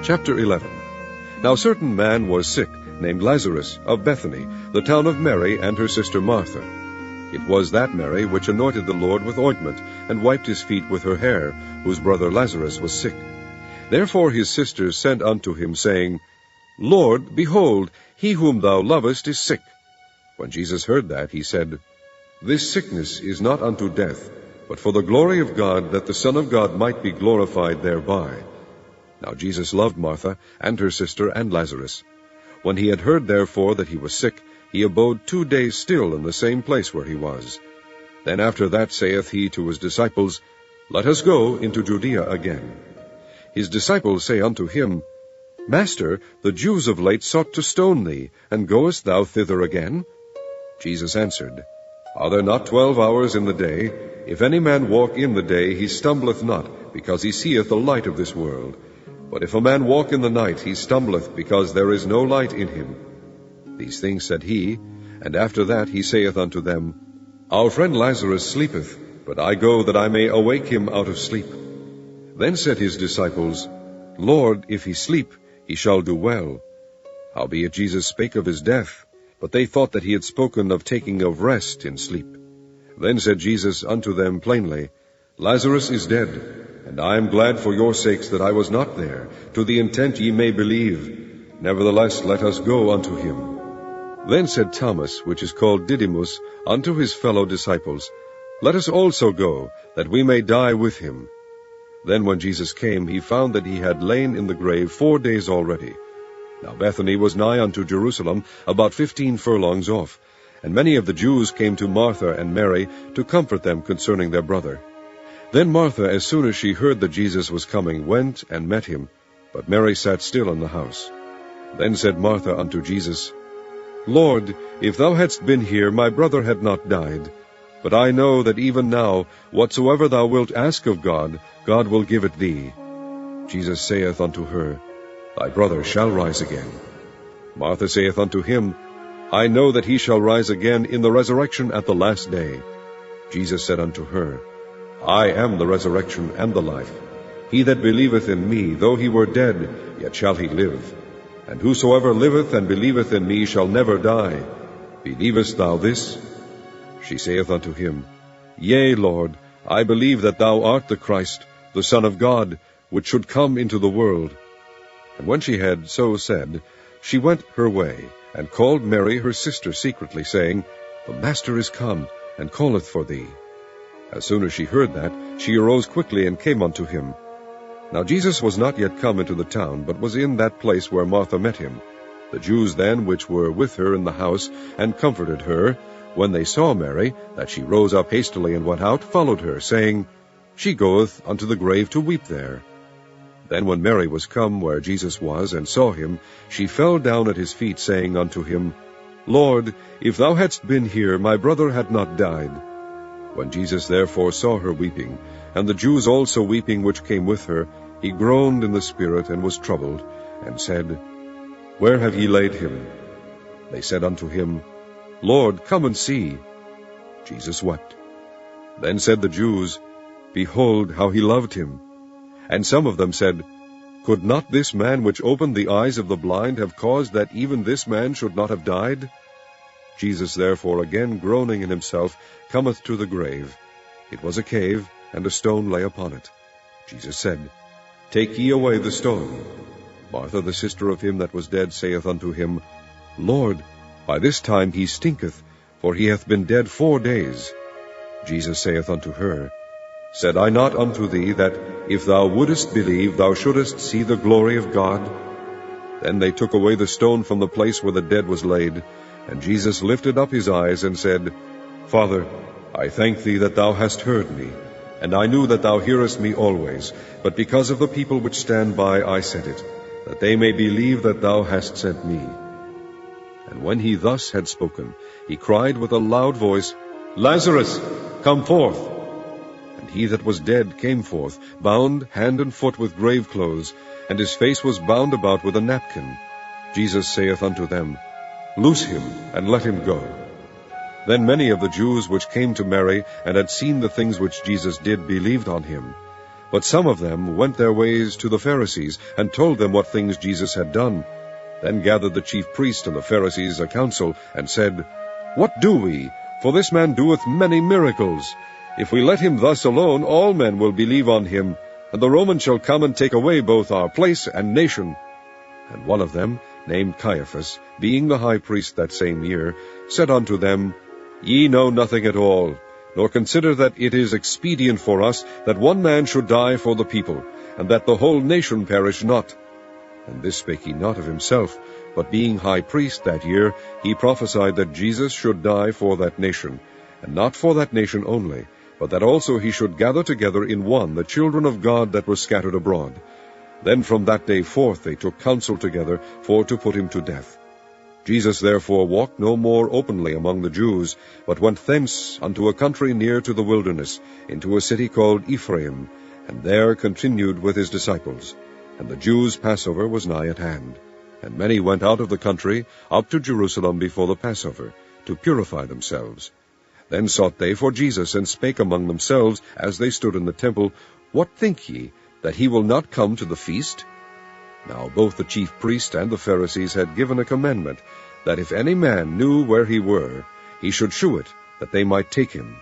Chapter 11. Now a certain man was sick, named Lazarus, of Bethany, the town of Mary and her sister Martha. It was that Mary which anointed the Lord with ointment, and wiped his feet with her hair, whose brother Lazarus was sick. Therefore his sisters sent unto him, saying, Lord, behold, he whom thou lovest is sick. When Jesus heard that, he said, This sickness is not unto death, but for the glory of God, that the Son of God might be glorified thereby. Now Jesus loved Martha, and her sister, and Lazarus. When he had heard therefore that he was sick, he abode 2 days still in the same place where he was. Then after that saith he to his disciples, Let us go into Judea again. His disciples say unto him, Master, the Jews of late sought to stone thee, and goest thou thither again? Jesus answered, Are there not 12 hours in the day? If any man walk in the day, he stumbleth not, because he seeth the light of this world. But if a man walk in the night, he stumbleth, because there is no light in him. These things said he, and after that he saith unto them, Our friend Lazarus sleepeth, but I go that I may awake him out of sleep. Then said his disciples, Lord, if he sleep, he shall do well. Howbeit Jesus spake of his death, but they thought that he had spoken of taking of rest in sleep. Then said Jesus unto them plainly, Lazarus is dead, and I am glad for your sakes that I was not there, to the intent ye may believe. Nevertheless, let us go unto him. Then said Thomas, which is called Didymus, unto his fellow disciples, Let us also go, that we may die with him. Then when Jesus came, he found that he had lain in the grave 4 days already. Now Bethany was nigh unto Jerusalem, about 15 furlongs off, and many of the Jews came to Martha and Mary to comfort them concerning their brother. Then Martha, as soon as she heard that Jesus was coming, went and met him, but Mary sat still in the house. Then said Martha unto Jesus, Lord, if thou hadst been here, my brother had not died. But I know that even now, whatsoever thou wilt ask of God, God will give it thee. Jesus saith unto her, Thy brother shall rise again. Martha saith unto him, I know that he shall rise again in the resurrection at the last day. Jesus said unto her, I am the resurrection and the life. He that believeth in me, though he were dead, yet shall he live. And whosoever liveth and believeth in me shall never die. Believest thou this? She saith unto him, Yea, Lord, I believe that thou art the Christ, the Son of God, which should come into the world. And when she had so said, she went her way, and called Mary her sister secretly, saying, The Master is come, and calleth for thee. As soon as she heard that, she arose quickly and came unto him. Now Jesus was not yet come into the town, but was in that place where Martha met him. The Jews then which were with her in the house, and comforted her, when they saw Mary, that she rose up hastily and went out, followed her, saying, She goeth unto the grave to weep there. Then when Mary was come where Jesus was, and saw him, she fell down at his feet, saying unto him, Lord, if thou hadst been here, my brother had not died. When Jesus therefore saw her weeping, and the Jews also weeping which came with her, he groaned in the spirit, and was troubled, and said, Where have ye laid him? They said unto him, Lord, come and see. Jesus wept. Then said the Jews, Behold how he loved him. And some of them said, Could not this man which opened the eyes of the blind have caused that even this man should not have died? Jesus therefore, again groaning in himself, cometh to the grave. It was a cave, and a stone lay upon it. Jesus said, Take ye away the stone. Martha, the sister of him that was dead, saith unto him, Lord, by this time he stinketh, for he hath been dead 4 days. Jesus saith unto her, Said I not unto thee, that if thou wouldest believe, thou shouldest see the glory of God? Then they took away the stone from the place where the dead was laid. And Jesus lifted up his eyes, and said, Father, I thank thee that thou hast heard me. And I knew that thou hearest me always. But because of the people which stand by I said it, that they may believe that thou hast sent me. And when he thus had spoken, he cried with a loud voice, Lazarus, come forth. And he that was dead came forth, bound hand and foot with grave clothes, and his face was bound about with a napkin. Jesus saith unto them, Loose him, and let him go. Then many of the Jews which came to Mary, and had seen the things which Jesus did, believed on him. But some of them went their ways to the Pharisees, and told them what things Jesus had done. Then gathered the chief priests and the Pharisees a council, and said, What do we? For this man doeth many miracles. If we let him thus alone, all men will believe on him, and the Romans shall come and take away both our place and nation. And one of them, named Caiaphas, being the high priest that same year, said unto them, Ye know nothing at all, nor consider that it is expedient for us that one man should die for the people, and that the whole nation perish not. And this spake he not of himself, but being high priest that year, he prophesied that Jesus should die for that nation, and not for that nation only, but that also he should gather together in one the children of God that were scattered abroad. Then from that day forth they took counsel together for to put him to death. Jesus therefore walked no more openly among the Jews, but went thence unto a country near to the wilderness, into a city called Ephraim, and there continued with his disciples. And the Jews' Passover was nigh at hand. And many went out of the country up to Jerusalem before the Passover, to purify themselves. Then sought they for Jesus, and spake among themselves, as they stood in the temple, What think ye, that he will not come to the feast? Now both the chief priests and the Pharisees had given a commandment, that if any man knew where he were, he should shew it, that they might take him.